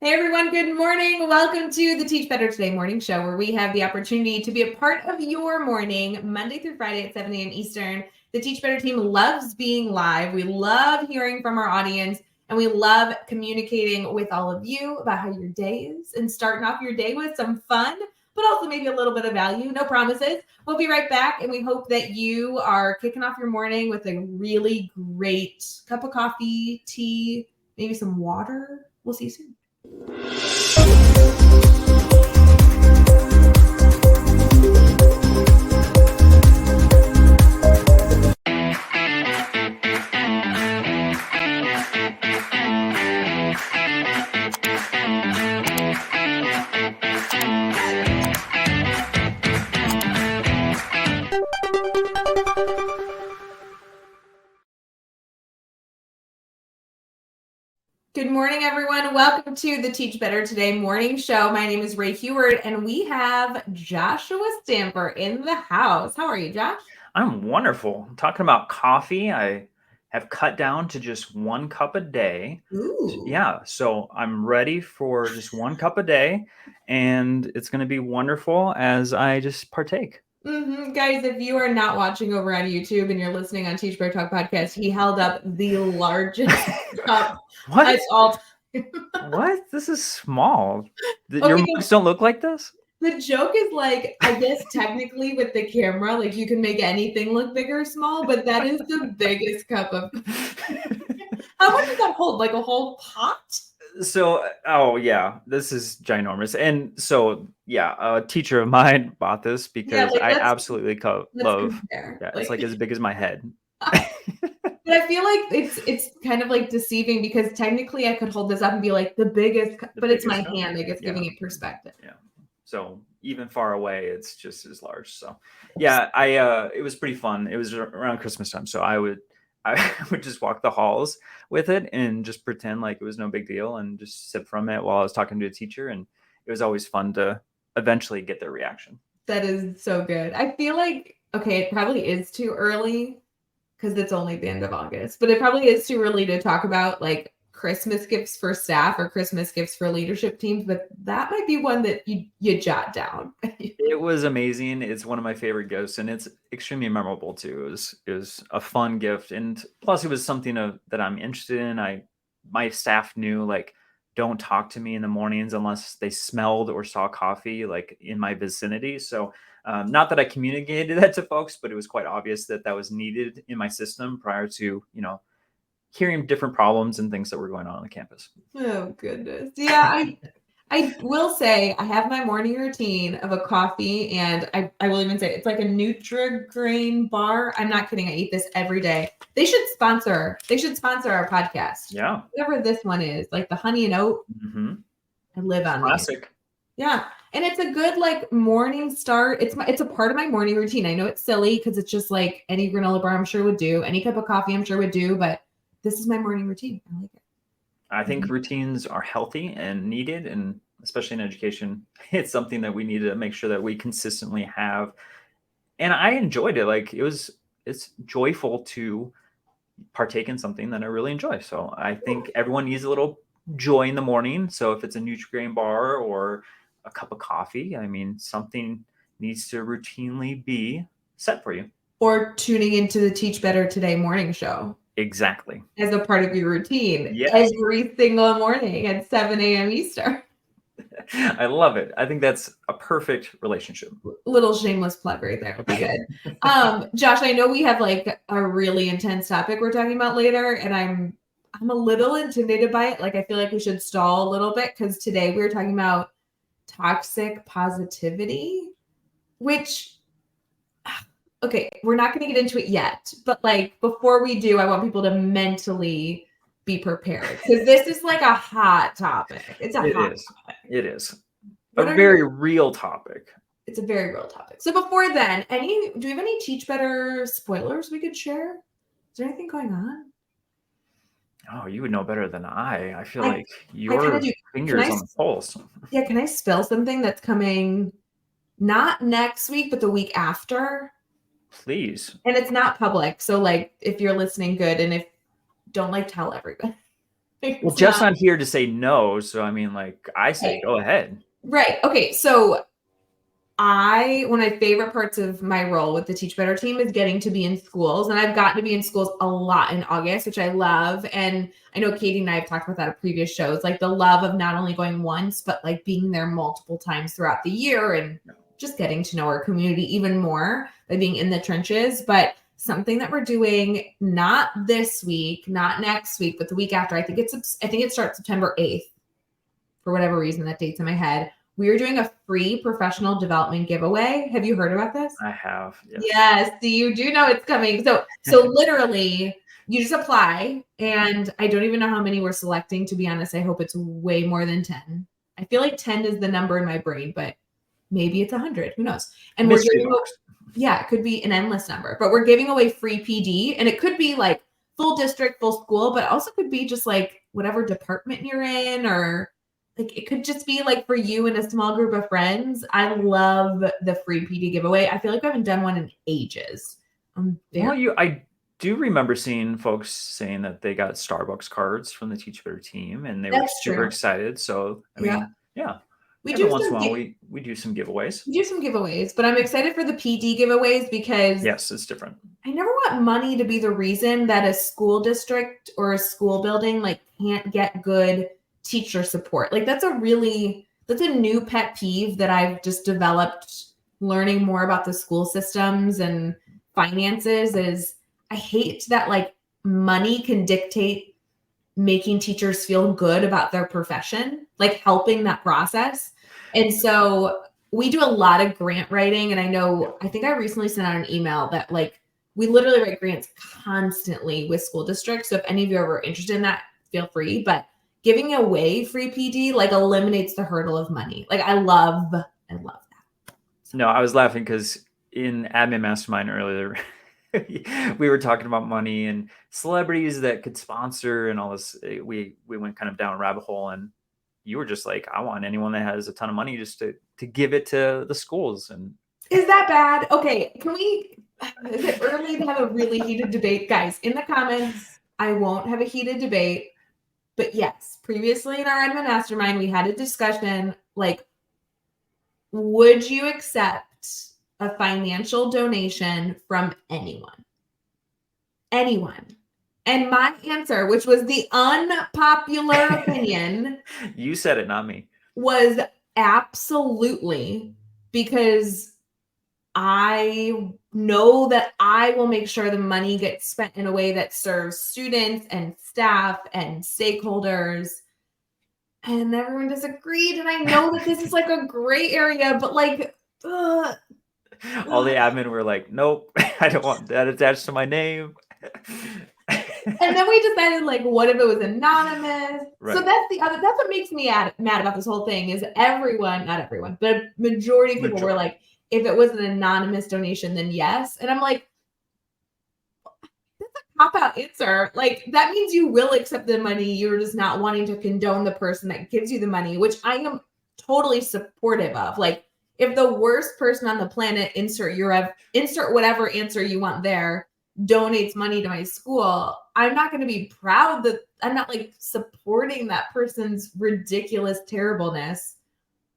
Hey everyone, good morning. Welcome to the Teach Better Today morning show, where we have the opportunity to be a part of your morning, Monday through Friday at 7 a.m. Eastern. The Teach Better team loves being live. We love hearing from our audience, and we love communicating with all of you about how your day is and starting off your day with some fun, but also maybe a little bit of value. No promises. We'll be right back, and we hope that you are kicking off your morning with a really great cup of coffee, tea, maybe some water. We'll see you soon. Good morning, everyone. Welcome to the Teach Better Today morning show. My name is Ray Heward, and we have Joshua Stamper in the house. How are you, Josh? I'm wonderful. Talking about coffee, I have cut down to just 1 cup a day. Ooh. Yeah, so I'm ready for just 1 cup a day, and it's going to be wonderful as I just partake. Guys, if you are not watching over on YouTube and you're listening on Teach Better Talk podcast, he held up the largest cup. What? All What? This is small. Okay. Your mugs don't look like this? The joke is like, I guess technically with the camera, like you can make anything look big or small, but that is the biggest cup of. How much does that hold? Like a whole pot? So, oh yeah, this is ginormous. And so, yeah, a teacher of mine bought this because I absolutely love. Compare. Yeah, it's like as big as my head. But I feel like it's kind of like deceiving because technically I could hold this up and be like the biggest, but it's my hand. I guess giving it perspective. Yeah. So even far away, it's just as large. So yeah, it was pretty fun. It was around Christmas time, so I would just walk the halls with it and just pretend like it was no big deal and just sip from it while I was talking to a teacher. And it was always fun to eventually get their reaction. That is so good. I feel like, okay, it probably is too early because it's only the end of August, but it probably is too early to talk about like Christmas gifts for staff or Christmas gifts for leadership teams, but that might be one that you jot down. It was amazing. It's one of my favorite gifts, and it's extremely memorable too. It was a fun gift, and plus it was something that I'm interested in. My staff knew, like, don't talk to me in the mornings unless they smelled or saw coffee like in my vicinity. So not that I communicated that to folks, but it was quite obvious that was needed in my system prior to, hearing different problems and things that were going on the campus. Oh, goodness. Yeah, I will say I have my morning routine of a coffee, and I will even say it's like a Nutri-Grain bar. I'm not kidding. I eat this every day. They should sponsor our podcast. Yeah. Whatever this one is, like the honey and oat. Mm-hmm. I live on classic. These. Yeah. And it's a good like morning start. It's a part of my morning routine. I know it's silly because it's just like any granola bar I'm sure would do, any cup of coffee I'm sure would do, but this is my morning routine. I like it. I think routines are healthy and needed, and especially in education, it's something that we need to make sure that we consistently have. And I enjoyed it. Like it's joyful to partake in something that I really enjoy. So I think everyone needs a little joy in the morning. So if it's a Nutri-Grain bar or a cup of coffee, I mean, something needs to routinely be set for you. Or tuning into the Teach Better Today morning show. Exactly. As a part of your routine. Yes. Every single morning at 7 a.m. Eastern. I love it. I think that's a perfect relationship. Little shameless plug right there. It'll be good. Josh, I know we have like a really intense topic we're talking about later, and I'm a little intimidated by it. Like I feel like we should stall a little bit because today we're talking about toxic positivity, which okay, we're not going to get into it yet, but like before we do, I want people to mentally be prepared because this is like a hot topic. It's a hot topic. It is a very real topic. It's a very real topic. So before then, do we have any Teach Better spoilers we could share? Is there anything going on? Oh, you would know better than I feel like your fingers on the pulse. Yeah, can I spill something that's coming not next week, but the week after? Please. And it's not public. So like if you're listening, good. And if don't like tell everybody. Well, Jeff's not here to say no. So, I mean, like I say, go ahead. Right. Okay. So one of my favorite parts of my role with the Teach Better team is getting to be in schools. And I've gotten to be in schools a lot in August, which I love. And I know Katie and I have talked about that at previous shows, like the love of not only going once, but like being there multiple times throughout the year and just getting to know our community even more by being in the trenches. But something that we're doing, not this week, not next week, but the week after, I think it starts September 8th. For whatever reason, that date's in my head. We are doing a free professional development giveaway. Have you heard about this? I have. Yes. Yes. So you do know it's coming. So literally you just apply, and I don't even know how many we're selecting. To be honest, I hope it's way more than 10. I feel like 10 is the number in my brain, but maybe it's 100. Who knows? And it could be an endless number, but we're giving away free PD, and it could be like full district, full school, but it also could be just like whatever department you're in, or like it could just be like for you and a small group of friends. I love the free PD giveaway. I feel like I haven't done one in ages. I do remember seeing folks saying that they got Starbucks cards from the Teach Better team, and they were super excited. So I mean, we do once in a while we do some giveaways. We do some giveaways, but I'm excited for the PD giveaways because yes, it's different. I never want money to be the reason that a school district or a school building like can't get good teacher support. Like that's a new pet peeve that I've just developed learning more about the school systems and finances. Is I hate that like money can dictate making teachers feel good about their profession, like helping that process. And so we do a lot of grant writing, and I think I recently sent out an email that like we literally write grants constantly with school districts. So if any of you are ever interested in that, feel free. But giving away free PD like eliminates the hurdle of money. Like I love that. So. No, I was laughing because in Admin Mastermind earlier, we were talking about money and celebrities that could sponsor and all this. We went kind of down a rabbit hole, and you were just like, I want anyone that has a ton of money just to give it to the schools. And is that bad? Okay, is it early to have a really heated debate? Guys, in the comments, I won't have a heated debate. But yes, previously in our Admin Mastermind, we had a discussion like, would you accept a financial donation from anyone? Anyone. And my answer, which was the unpopular opinion. You said it, not me. Was absolutely, because I know that I will make sure the money gets spent in a way that serves students and staff and stakeholders. And everyone disagreed. And I know that this is like a gray area, but like, all the admin were like, nope, I don't want that attached to my name. And then we decided, like, what if it was anonymous? Right. So that's what makes me mad about this whole thing is not everyone, but a majority of people were like, if it was an anonymous donation, then yes. And I'm like, that's a cop-out answer. Like, that means you will accept the money. You're just not wanting to condone the person that gives you the money, which I am totally supportive of. Like, if the worst person on the planet, insert whatever answer you want there, donates money to my school, I'm not going to be proud that I'm not like supporting that person's ridiculous terribleness,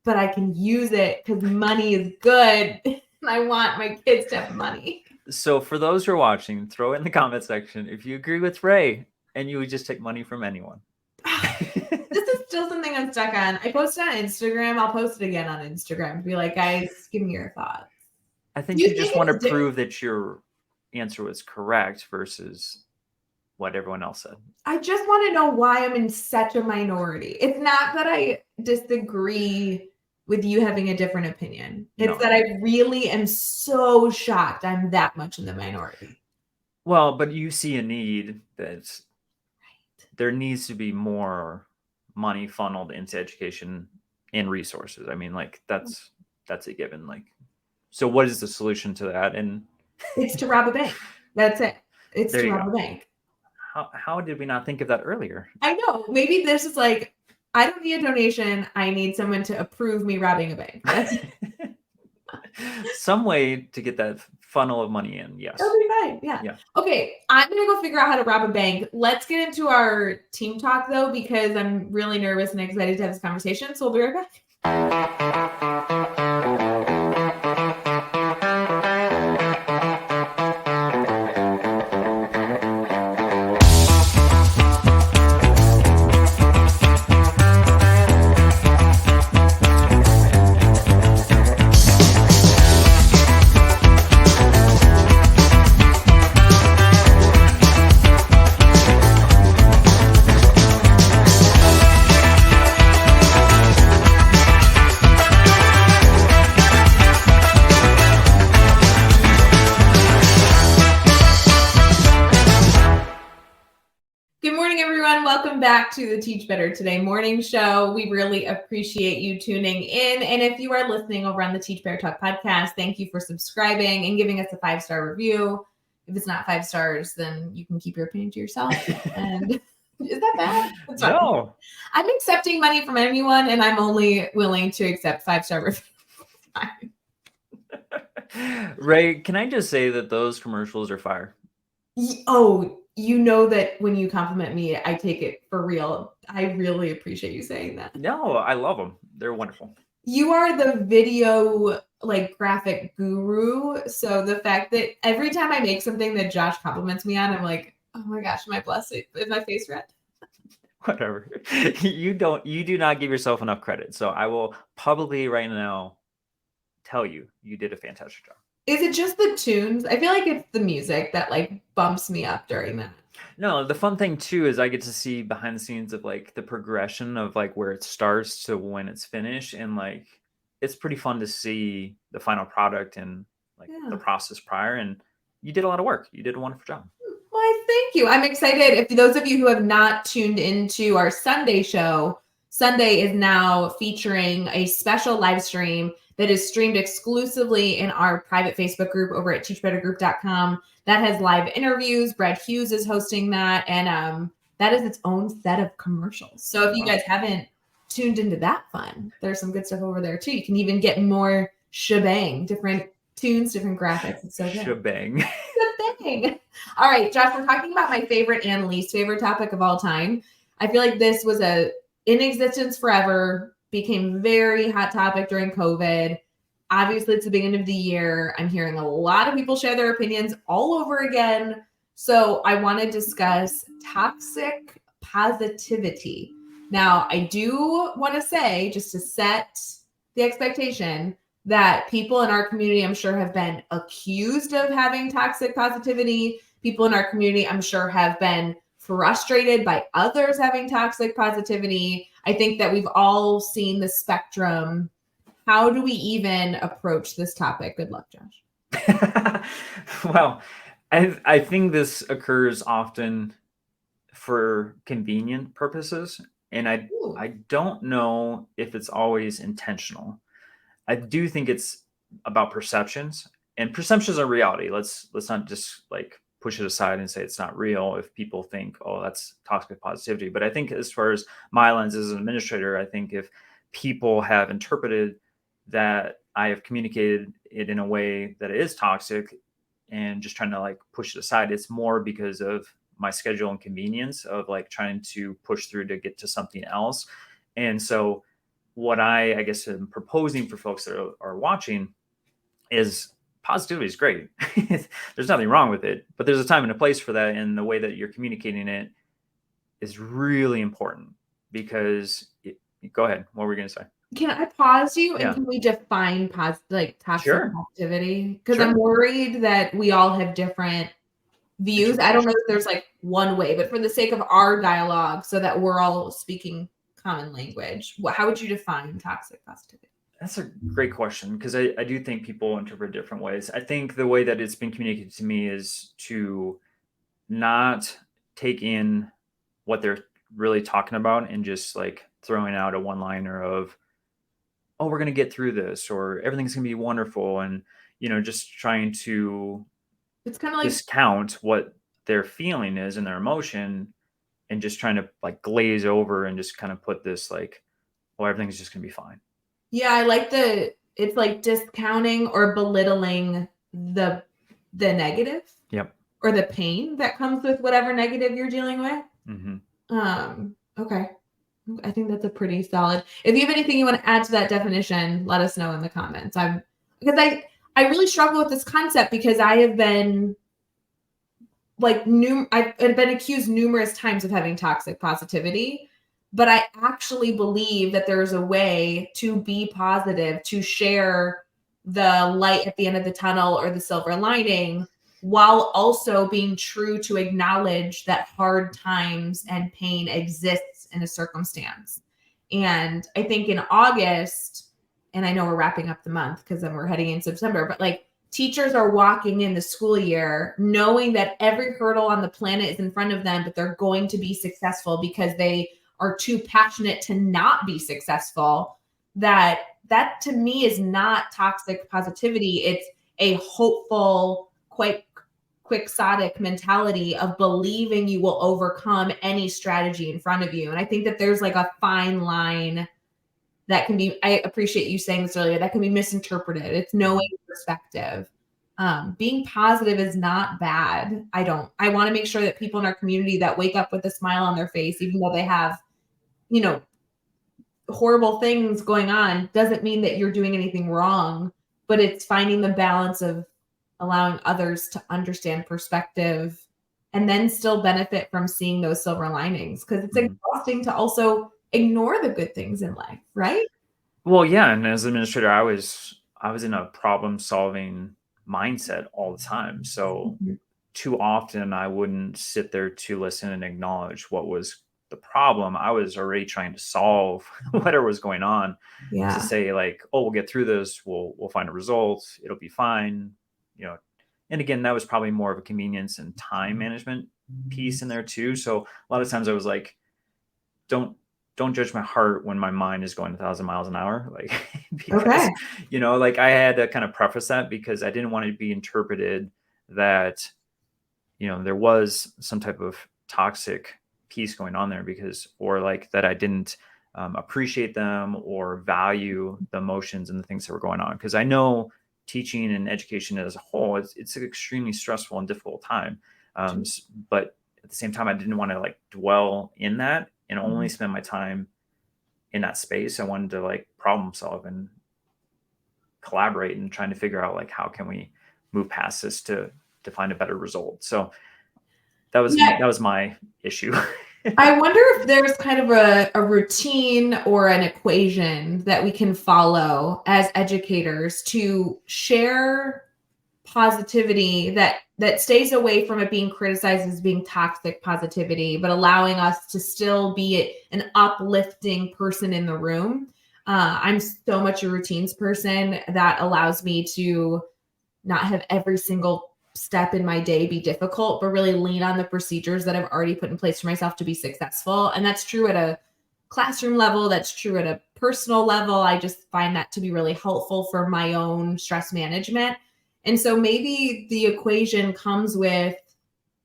but I can use it because money is good. And I want my kids to have money. So for those who are watching, throw it in the comment section if you agree with Ray and you would just take money from anyone. This is still something I'm stuck on. I posted on Instagram. I'll post it again on Instagram. Be like, guys, give me your thoughts. I think you just want to prove that your answer was correct versus what everyone else said. I just want to know why I'm in such a minority. It's not that I disagree with you having a different opinion. It's that I really am so shocked I'm that much in the minority. Well, but you see a need that there needs to be more money funneled into education and resources. I mean, like that's a given. Like, so what is the solution to that? And it's to rob a bank. That's it. It's to rob a bank. How did we not think of that earlier? I know. Maybe this is like, I don't need a donation. I need someone to approve me robbing a bank. Some way to get that funnel of money in. Yes. That'll be fine. Yeah. Yeah. Okay. I'm going to go figure out how to rob a bank. Let's get into our team talk, though, because I'm really nervous and excited to have this conversation. So we'll be right back. Good morning, everyone. Welcome back to the Teach Better Today morning show. We really appreciate you tuning in. And if you are listening over on the Teach Better Talk podcast, thank you for subscribing and giving us a 5-star review. If it's not 5 stars, then you can keep your opinion to yourself. And is that bad? That's fine. No. I'm accepting money from anyone, and I'm only willing to accept 5-star reviews. Ray, can I just say that those commercials are fire? Oh, you know that when you compliment me, I take it for real. I really appreciate you saying that. No, I love them. They're wonderful. You are the video graphic guru. So the fact that every time I make something that Josh compliments me on, I'm like, oh my gosh, am I blessed? Is my face red? Whatever. You do not give yourself enough credit. So I will publicly right now tell you did a fantastic job. Is it just the tunes? I feel like it's the music that bumps me up during that. No, the fun thing too is I get to see behind the scenes of the progression of where it starts to when it's finished, and it's pretty fun to see the final product and the process prior. And you did a lot of work. You did a wonderful job. Well, thank you. I'm excited. If those of you who have not tuned into our Sunday show, Sunday is now featuring a special live stream that is streamed exclusively in our private Facebook group over at teachbettergroup.com. That has live interviews. Brad Hughes is hosting that, and that is its own set of commercials. So if you guys haven't tuned into that fun, there's some good stuff over there too. You can even get more shebang, different tunes, different graphics. It's so good. Shebang. Shebang. All right, Josh, we're talking about my favorite and least favorite topic of all time. I feel like this was in existence forever, became very hot topic during COVID. Obviously, it's the beginning of the year. I'm hearing a lot of people share their opinions all over again. So I want to discuss toxic positivity. Now, I do want to say, just to set the expectation, that people in our community, I'm sure, have been accused of having toxic positivity. People in our community, I'm sure, have been frustrated by others having toxic positivity. I think that we've all seen the spectrum. How do we even approach this topic? Good luck, Josh. Well, I think this occurs often for convenient purposes, and I don't know if it's always intentional. I do think it's about perceptions, and perceptions are reality. Let's not just push it aside and say it's not real if people think, oh, that's toxic positivity. But I think as far as my lens as an administrator, I think if people have interpreted that I have communicated it in a way that it is toxic and just trying to push it aside, it's more because of my schedule and convenience of trying to push through to get to something else. And so what I guess am proposing for folks that are watching is positivity is great. There's nothing wrong with it, but there's a time and a place for that. And the way that you're communicating it is really important because go ahead. What were we going to say? Can I pause you and can we define toxic positivity? Because I'm worried that we all have different views. I don't know if there's one way, but for the sake of our dialogue, so that we're all speaking common language, how would you define toxic positivity? That's a great question because I do think people interpret different ways. I think the way that it's been communicated to me is to not take in what they're really talking about and just throwing out a one-liner of, oh, we're going to get through this, or everything's going to be wonderful. And, just trying to it's kind of discount what their feeling is and their emotion and just trying to glaze over and just kind of put this well, everything's just going to be fine. Yeah, I like it's discounting or belittling the the negative Yep. or the pain that comes with whatever negative you're dealing with. Okay. I think that's a pretty solid. If you have anything you want to add to that definition, let us know in the comments. Because I really struggle with this concept because I have been I've been accused numerous times of having toxic positivity, but I actually believe that there is a way to be positive, to share the light at the end of the tunnel or the silver lining, while also being true to acknowledge that hard times and pain exists in a circumstance. And I think in August, and I know we're wrapping up the month because then we're heading into September, but like teachers are walking in the school year knowing that every hurdle on the planet is in front of them, but they're going to be successful because they are too passionate to not be successful. That to me is not toxic positivity. It's a hopeful, quite quixotic mentality of believing you will overcome any strategy in front of you. And I think that there's like a fine line that can be, I appreciate you saying this earlier, that can be misinterpreted. It's knowing perspective. Being positive is not bad. I want to make sure that people in our community that wake up with a smile on their face, even though they have, horrible things going on, doesn't mean that you're doing anything wrong, but it's finding the balance of allowing others to understand perspective and then still benefit from seeing those silver linings. Because it's exhausting to also ignore the good things in life, right? Well, yeah, and as an administrator, I was in a problem-solving mindset all the time. So too often I wouldn't sit there to listen and acknowledge what was the problem. I was already trying to solve whatever was going on. To say like, oh, we'll get through this, we'll find a result, it'll be fine. And again, that was probably more of a convenience and time management piece in there too. So a lot of times I was like, don't judge my heart when my mind is going 1,000 miles an hour. Like, because, like I had to kind of preface that because I didn't want it to be interpreted that, there was some type of toxic piece going on there or like that I didn't appreciate them or value the emotions and the things that were going on. Because I know teaching and education as a whole, it's an extremely stressful and difficult time. But at the same time, I didn't want to like dwell in that and only spend my time in that space. I wanted to like problem solve and collaborate and trying to figure out like, how can we move past this to find a better result? So that was my issue. I wonder if there's kind of a routine or an equation that we can follow as educators to share positivity that stays away from it being criticized as being toxic positivity, but allowing us to still be an uplifting person in the room. I'm so much a routines person that allows me to not have every single step in my day be difficult, but really lean on the procedures that I've already put in place for myself to be successful. And that's true at a classroom level. That's true at a personal level. I just find that to be really helpful for my own stress management. And so maybe the equation comes with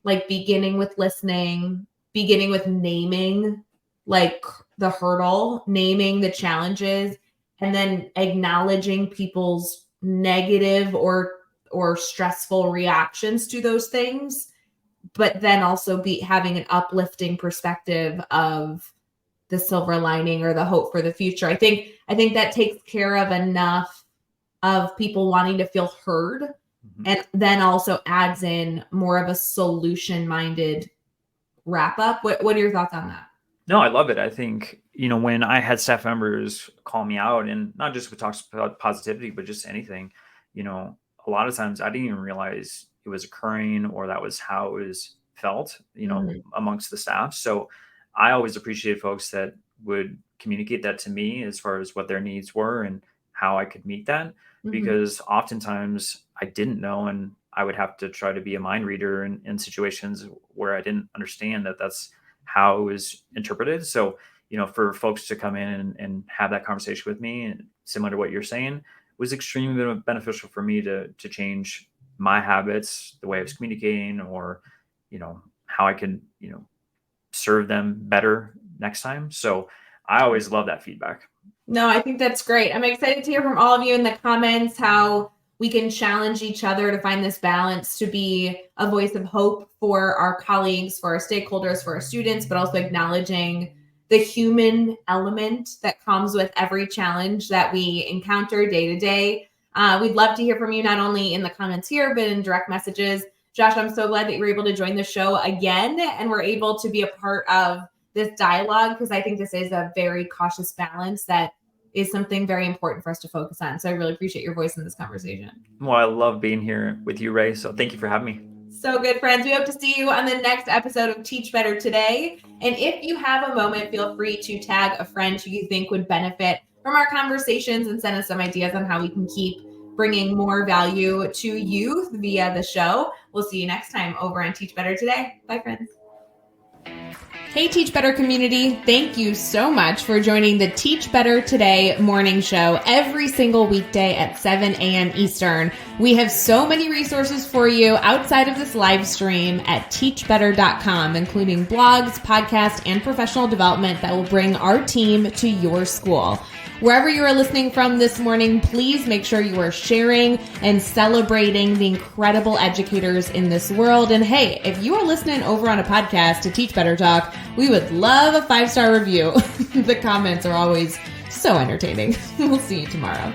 like beginning with listening, beginning with naming like the hurdle, naming the challenges, and then acknowledging people's negative or stressful reactions to those things, but then also having an uplifting perspective of the silver lining or the hope for the future. I think that takes care of enough of people wanting to feel heard, and then also adds in more of a solution-minded wrap up. What are your thoughts on that? No, I love it. I think, when I had staff members call me out, and not just with talks about positivity, but just anything, a lot of times I didn't even realize it was occurring or that was how it was felt, amongst the staff. So I always appreciated folks that would communicate that to me as far as what their needs were and how I could meet that, because oftentimes I didn't know, and I would have to try to be a mind reader in situations where I didn't understand that that's how it was interpreted. So, for folks to come in and have that conversation with me, and similar to what you're saying, was extremely beneficial for me to change my habits, the way I was communicating, or, how I could, serve them better next time. So I always love that feedback. No, I think that's great. I'm excited to hear from all of you in the comments how we can challenge each other to find this balance, to be a voice of hope for our colleagues, for our stakeholders, for our students, but also acknowledging the human element that comes with every challenge that we encounter day to day. We'd love to hear from you, not only in the comments here, but in direct messages. Josh, I'm so glad that you were able to join the show again and we're able to be a part of this dialogue, because I think this is a very cautious balance that is something very important for us to focus on. So I really appreciate your voice in this conversation. Well, I love being here with you, Ray. So thank you for having me. So good, friends. We hope to see you on the next episode of Teach Better Today. And if you have a moment, feel free to tag a friend who you think would benefit from our conversations and send us some ideas on how we can keep bringing more value to youth via the show. We'll see you next time over on Teach Better Today. Bye, friends. Hey, Teach Better community. Thank you so much for joining the Teach Better Today morning show every single weekday at 7 a.m. Eastern. We have so many resources for you outside of this live stream at teachbetter.com, including blogs, podcasts, and professional development that will bring our team to your school. Wherever you are listening from this morning, please make sure you are sharing and celebrating the incredible educators in this world. And hey, if you are listening over on a podcast to Teach Better Talk, we would love a 5-star review. The comments are always so entertaining. We'll see you tomorrow.